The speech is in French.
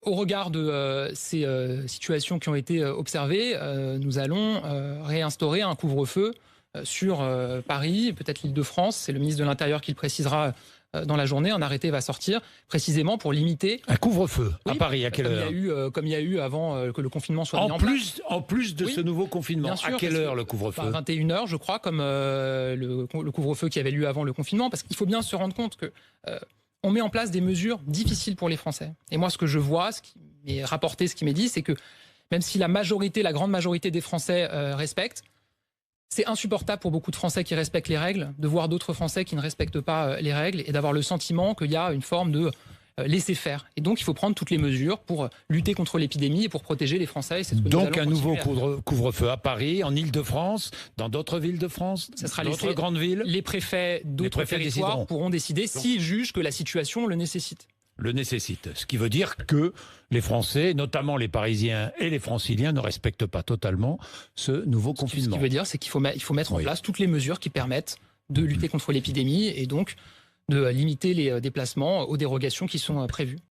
au regard de ces situations qui ont été observées, nous allons réinstaurer un couvre-feu sur Paris, peut-être l'Île-de-France. C'est le ministre de l'Intérieur qui le précisera dans la journée. Un arrêté va sortir précisément pour limiter... Un couvre-feu à Paris, à quelle heure? Comme il y a eu avant que le confinement soit mis en place. En plus de ce nouveau confinement, sûr, à quelle heure le couvre-feu? 21h, je crois, comme le couvre-feu qui avait lieu avant le confinement, parce qu'il faut bien se rendre compte que on met en place des mesures difficiles pour les Français. Et moi, ce que je vois, ce qui m'est rapporté, ce qui m'est dit, c'est que même si la grande majorité des Français respectent, c'est insupportable pour beaucoup de Français qui respectent les règles, de voir d'autres Français qui ne respectent pas les règles et d'avoir le sentiment qu'il y a une forme de laisser-faire. Et donc, il faut prendre toutes les mesures pour lutter contre l'épidémie et pour protéger les Français. Donc, un nouveau couvre-feu à Paris, en Île-de-France, dans d'autres villes de France, d'autres grandes villes. Les préfets d'autres territoires pourront décider s'ils jugent que la situation le nécessite. Ce qui veut dire que les Français, notamment les Parisiens et les Franciliens, ne respectent pas totalement ce nouveau confinement. Ce qui veut dire, c'est qu'il faut mettre en place toutes les mesures qui permettent de lutter contre l'épidémie et donc de limiter les déplacements aux dérogations qui sont prévues.